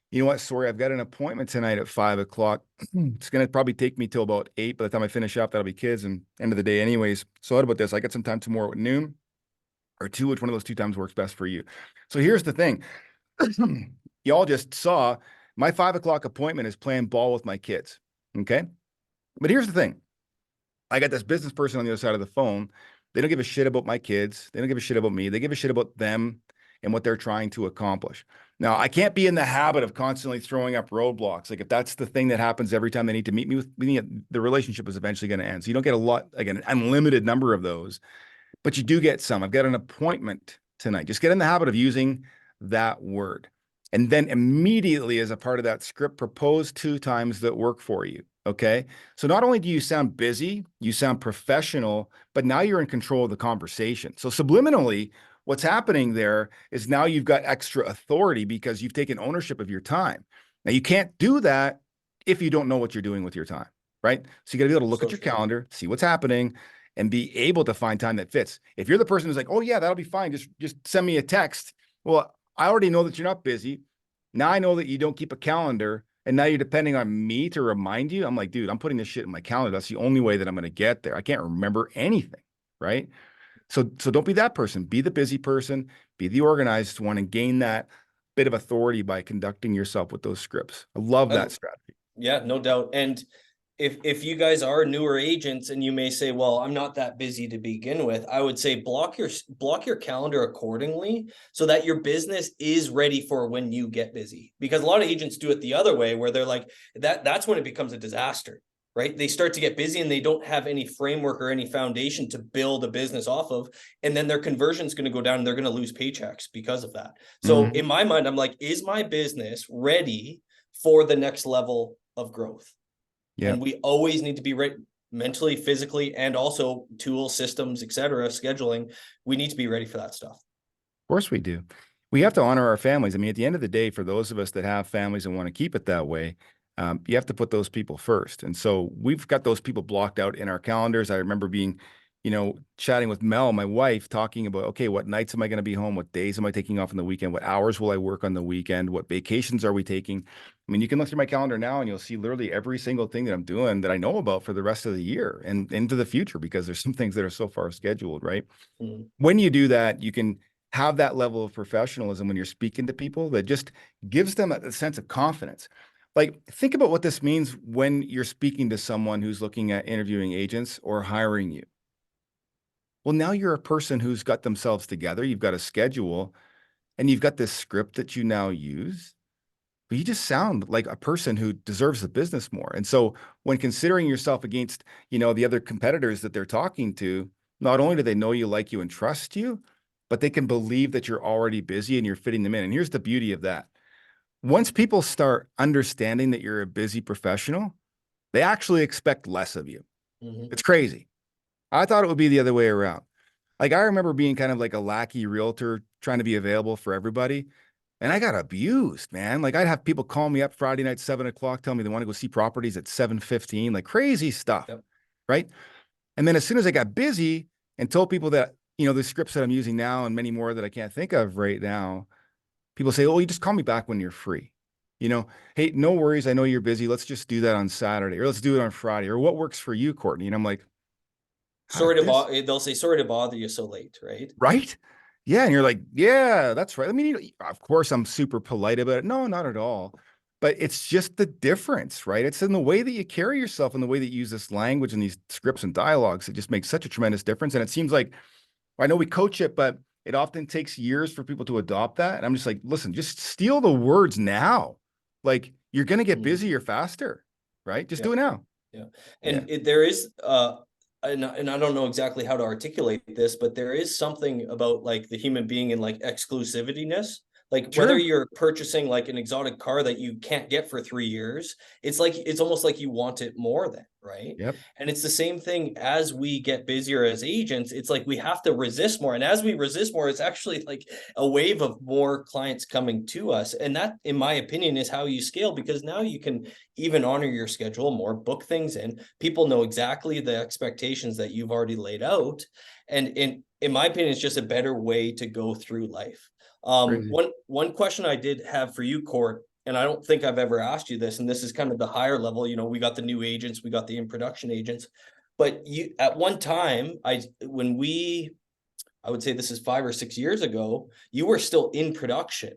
You know what? Sorry, I've got an appointment tonight at 5 o'clock. It's going to probably take me till about 8. By the time I finish up, that'll be kids and end of the day anyways. So what about this? I got some time tomorrow at noon or 2. Which one of those 2 times works best for you? So here's the thing. Y'all just saw my 5 o'clock appointment is playing ball with my kids. Okay. But here's the thing. I got this business person on the other side of the phone. They don't give a shit about my kids. They don't give a shit about me. They give a shit about them and what they're trying to accomplish. Now, I can't be in the habit of constantly throwing up roadblocks. Like if that's the thing that happens every time they need to meet me with me, the relationship is eventually going to end. So you don't get a lot, again, an unlimited number of those, but you do get some. I've got an appointment tonight. Just get in the habit of using that word. And then immediately as a part of that script, propose 2 times that work for you. Okay. So not only do you sound busy, you sound professional, but now you're in control of the conversation. So subliminally, what's happening there is now you've got extra authority because you've taken ownership of your time. Now you can't do that if you don't know what you're doing with your time, right? So you got to be able to look at your calendar, see what's happening, and be able to find time that fits. If you're the person who's like, oh yeah, that'll be fine. Just send me a text. Well, I already know that you're not busy. Now I know that you don't keep a calendar. And now you're depending on me to remind you. I'm like, dude, I'm putting this shit in my calendar. That's the only way that I'm going to get there. I can't remember anything, right? So don't be that person. Be the busy person, be the organized one, and gain that bit of authority by conducting yourself with those scripts. I love that strategy. Yeah, no doubt. And if you guys are newer agents and you may say, well, I'm not that busy to begin with, I would say block your calendar accordingly so that your business is ready for when you get busy. Because a lot of agents do it the other way where they're like, that's when it becomes a disaster, right? They start to get busy and they don't have any framework or any foundation to build a business off of. And then their conversion is going to go down and they're going to lose paychecks because of that. So in my mind, I'm like, is my business ready for the next level of growth? Yeah. And we always need to be ready mentally, physically, and also tools, systems, etc., scheduling. We need to be ready for that stuff. Of course we do. We have to honor our families. I mean, at the end of the day, for those of us that have families and want to keep it that way, you have to put those people first. And so we've got those people blocked out in our calendars. I remember being, chatting with Mel, my wife, talking about, okay, what nights am I going to be home? What days am I taking off on the weekend? What hours will I work on the weekend? What vacations are we taking? I mean, you can look through my calendar now and you'll see literally every single thing that I'm doing that I know about for the rest of the year and into the future, because there's some things that are so far scheduled, right? Mm-hmm. When you do that, you can have that level of professionalism when you're speaking to people that just gives them a sense of confidence. Like, think about what this means when you're speaking to someone who's looking at interviewing agents or hiring you. Well, now you're a person who's got themselves together. You've got a schedule and you've got this script that you now use, but you just sound like a person who deserves the business more. And so when considering yourself against, the other competitors that they're talking to, not only do they know you, like you, and trust you, but they can believe that you're already busy and you're fitting them in. And here's the beauty of that. Once people start understanding that you're a busy professional, they actually expect less of you. Mm-hmm. It's crazy. I thought it would be the other way around. Like, I remember being kind of like a lackey realtor trying to be available for everybody. And I got abused, man. Like, I'd have people call me up Friday night, 7 o'clock, tell me they want to go see properties at 7:15, like crazy stuff. Yep. Right. And then as soon as I got busy and told people that, the scripts that I'm using now and many more that I can't think of right now, people say, oh, you just call me back when you're free. Hey, no worries. I know you're busy. Let's just do that on Saturday, or let's do it on Friday, or what works for you, Courtney? And I'm like, they'll say, sorry to bother you so late, right? Right. Yeah. And you're like, yeah, that's right. I mean, of course I'm super polite about it. No, not at all. But it's just the difference, right? It's in the way that you carry yourself and the way that you use this language and these scripts and dialogues. It just makes such a tremendous difference. And it seems like I know we coach it, but it often takes years for people to adopt that. And I'm just like, listen, just steal the words now. Like you're going to get Mhm. busier faster, right? Just Yeah. do it now. Yeah. Yeah. And there is and I don't know exactly how to articulate this, but there is something about like the human being and like exclusivityness. Like whether Sure. you're purchasing like an exotic car that you can't get for 3 years, it's like it's almost like you want it more then, right? Yep. And it's the same thing as we get busier as agents. It's like we have to resist more. And as we resist more, it's actually like a wave of more clients coming to us. And that, in my opinion, is how you scale, because now you can even honor your schedule more, book things in. People know exactly the expectations that you've already laid out. And in my opinion, it's just a better way to go through life. Crazy. One question I did have for you, Court, and I don't think I've ever asked you this, and this is kind of the higher level. You know, we got the new agents, we got the in production agents, but you at one time, I would say this is 5 or 6 years ago, you were still in production.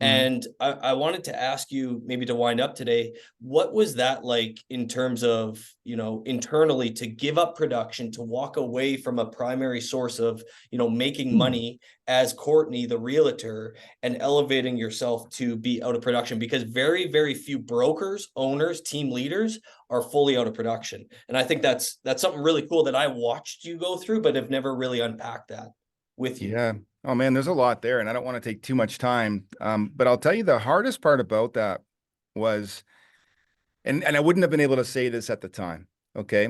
Mhm. And I wanted to ask you, maybe to wind up today, what was that like in terms of, you know, internally, to give up production, to walk away from a primary source of, you know, making Hmm. money as Courtney, the realtor, and elevating yourself to be out of production? Because very, very few brokers, owners, team leaders are fully out of production. And I think that's something really cool that I watched you go through, but have never really unpacked that with you. Yeah. Oh man, there's a lot there, and I don't want to take too much time. But I'll tell you the hardest part about that was, and I wouldn't have been able to say this at the time, okay?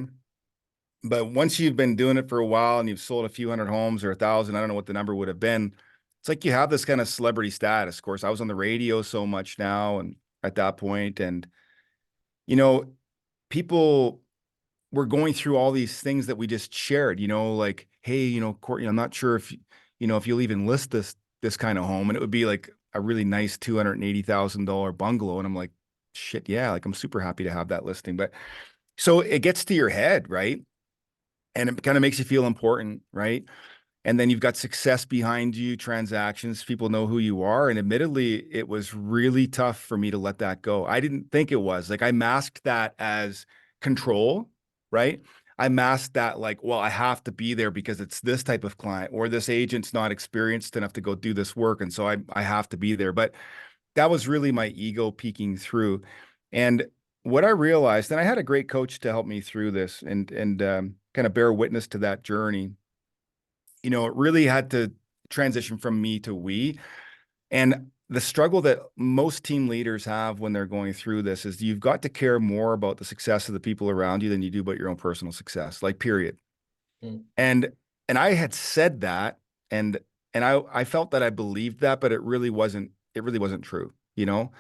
But once you've been doing it for a while and you've sold a few hundred homes or 1,000, I don't know what the number would have been. It's like you have this kind of celebrity status. Of course, I was on the radio so much now, and at that point, and you know, people we're going through all these things that we just shared, like, hey, Courtney, I'm not sure if you'll even list this kind of home. And it would be like a really nice $280,000 bungalow. And I'm like, shit, yeah, like I'm super happy to have that listing. But so it gets to your head, right? And it kind of makes you feel important, right? And then you've got success behind you, transactions, people know who you are. And admittedly, it was really tough for me to let that go. I didn't think it was. Like I masked that as control, right? I masked that like, well, I have to be there because it's this type of client, or this agent's not experienced enough to go do this work. And so I have to be there. But that was really my ego peeking through. And what I realized, and I had a great coach to help me through this and kind of bear witness to that journey. It really had to transition from me to we. And the struggle that most team leaders have when they're going through this is you've got to care more about the success of the people around you than you do about your own personal success, like period. Mm. And I had said that, and I felt that I believed that, but it really wasn't true, you know?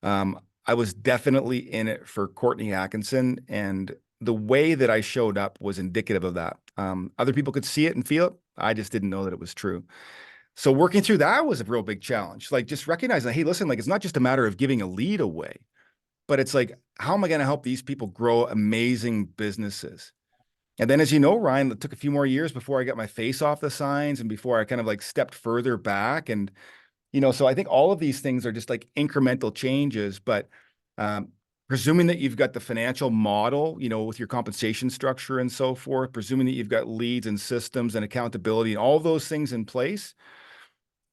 I was definitely in it for Courtney Atkinson, and the way that I showed up was indicative of that. Other people could see it and feel it. I just didn't know that it was true. So working through that was a real big challenge. Like just recognizing, hey, listen, like it's not just a matter of giving a lead away, but it's like, how am I going to help these people grow amazing businesses? And then, as you know, Ryan, it took a few more years before I got my face off the signs and before I kind of like stepped further back. And, so I think all of these things are just like incremental changes, but um, presuming that you've got the financial model, with your compensation structure and so forth, presuming that you've got leads and systems and accountability and all those things in place,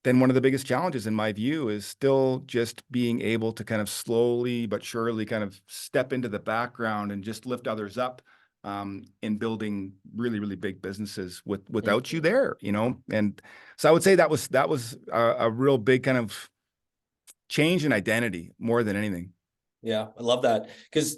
then one of the biggest challenges in my view is still just being able to kind of slowly but surely kind of step into the background and just lift others up in building really, really big businesses without you Mhm. there, And so I would say that was a real big kind of change in identity more than anything. Yeah, I love that. Because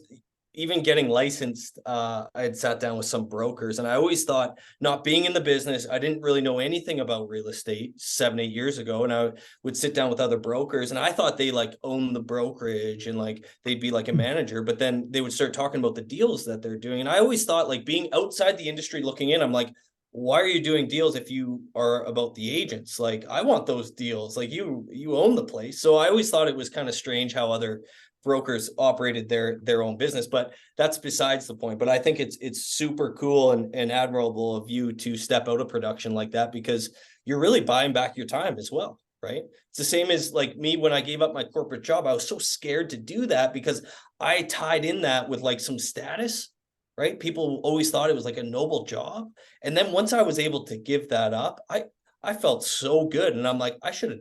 even getting licensed, I had sat down with some brokers, and I always thought, not being in the business, I didn't really know anything about real estate 7, 8 years ago. And I would sit down with other brokers, and I thought they like own the brokerage and like they'd be like a manager, but then they would start talking about the deals that they're doing. And I always thought, like, being outside the industry looking in, I'm like, why are you doing deals if you are about the agents? Like, I want those deals. Like, you own the place. So I always thought it was kind of strange how other brokers operated their own business, but that's besides the point. But I think it's super cool and admirable of you to step out of production like that, because you're really buying back your time as well, right? It's the same as like me when I gave up my corporate job. I was so scared to do that because I tied in that with like some status. right? People always thought it was like a noble job. And then once I was able to give that up, I felt so good. And I'm like, I should have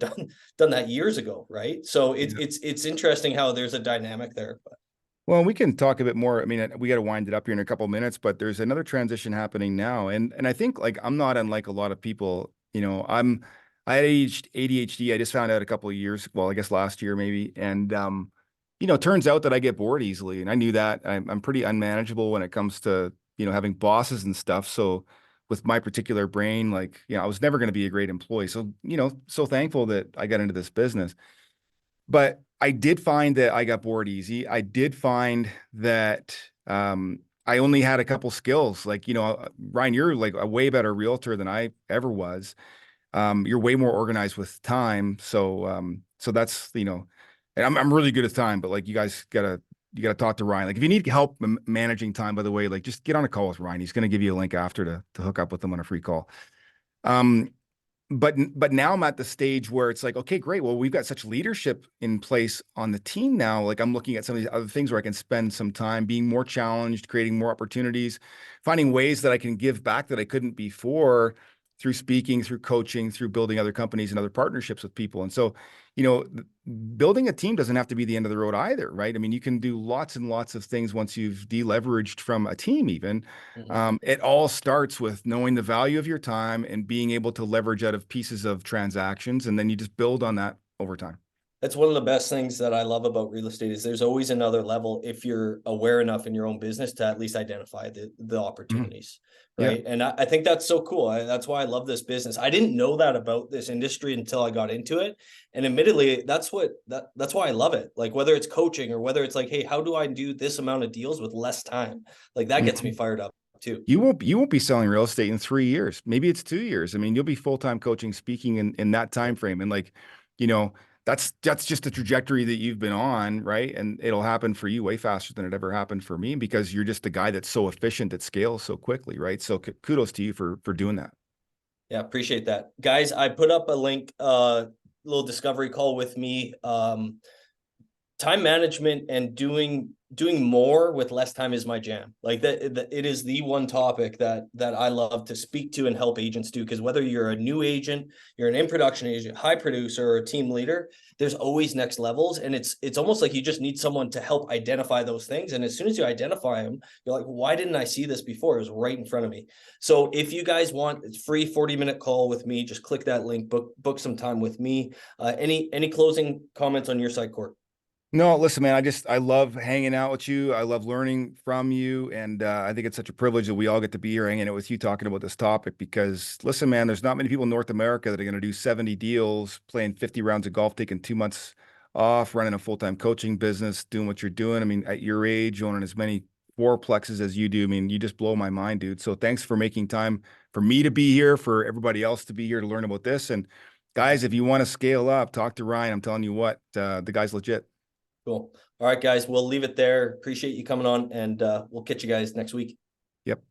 done that years ago, right? So it's interesting how there's a dynamic there. But Well, we can talk a bit more. I mean, we got to wind it up here in a couple of minutes, but there's another transition happening now, and I think like I'm not unlike a lot of people. I had ADHD. I just found out a couple of years, well, I guess last year maybe, and it turns out that I get bored easily, and I knew that. I'm pretty unmanageable when it comes to having bosses and stuff. So with my particular brain, like I was never going to be a great employee. So so thankful that I got into this business. But I did find that I got bored easy. I did find that I only had a couple skills. Like, Ryan, you're like a way better realtor than I ever was. You're way more organized with time. So that's, and I'm really good at time, but like you gotta talk to Ryan. Like if you need help managing time, by the way, like just get on a call with Ryan. He's going to give you a link after to hook up with him on a free call. Um, but now I'm at the stage where it's like, okay, great. Well, we've got such leadership in place on the team now. Like I'm looking at some of these other things where I can spend some time being more challenged, creating more opportunities, finding ways that I can give back that I couldn't before through speaking, through coaching, through building other companies and other partnerships with people. And so, building a team doesn't have to be the end of the road either, right? I mean, you can do lots and lots of things once you've deleveraged from a team even. It all starts with knowing the value of your time and being able to leverage out of pieces of transactions, and then you just build on that over time. that's one of the best things that I love about real estate is there's always another level if you're aware enough in your own business to at least identify the Mhm. opportunities, Yeah. right? And I think that's so cool. That's why I love this business. I didn't know that about this industry until I got into it, and admittedly, that's why I love it. Like whether it's coaching or whether it's like, hey, how do I do this amount of deals with less time? Like that gets me Mhm. fired up too. You won't be selling real estate in 3 years. Maybe it's 2 years. I mean, you'll be full-time coaching, speaking in that time frame. And like, you know, that's just the trajectory that you've been on, right? And it'll happen for you way faster than it ever happened for me because you're just the guy that's so efficient that scales so quickly, right? So kudos to you for doing that. Yeah, appreciate that. Guys, I put up a link, little discovery call with me. Time management and doing more with less time is my jam. Like that it is the one topic that I love to speak to and help agents do, because whether you're a new agent, you're an in-production agent, high producer, or a team leader, there's always next levels, and it's almost like you just need someone to help identify those things, and as soon as you identify them, you're like, why didn't I see this before? It was right in front of me. So if you guys want, it's free 40-minute call with me, just click that link, book some time with me. Any closing comments on your side, Court? No, listen, man, I love hanging out with you. I love learning from you. And I think it's such a privilege that we all get to be here hanging out with you talking about this topic because listen, man, there's not many people in North America that are going to do 70 deals, playing 50 rounds of golf, taking 2 months off, running a full-time coaching business, doing what you're doing. I mean, at your age, owning as many fourplexes as you do, I mean, you just blow my mind, dude. So thanks for making time for me to be here, for everybody else to be here to learn about this. And guys, if you want to scale up, talk to Ryan. I'm telling you what, the guy's legit. Cool. All right, guys, we'll leave it there. Appreciate you coming on, and we'll catch you guys next week. Yep.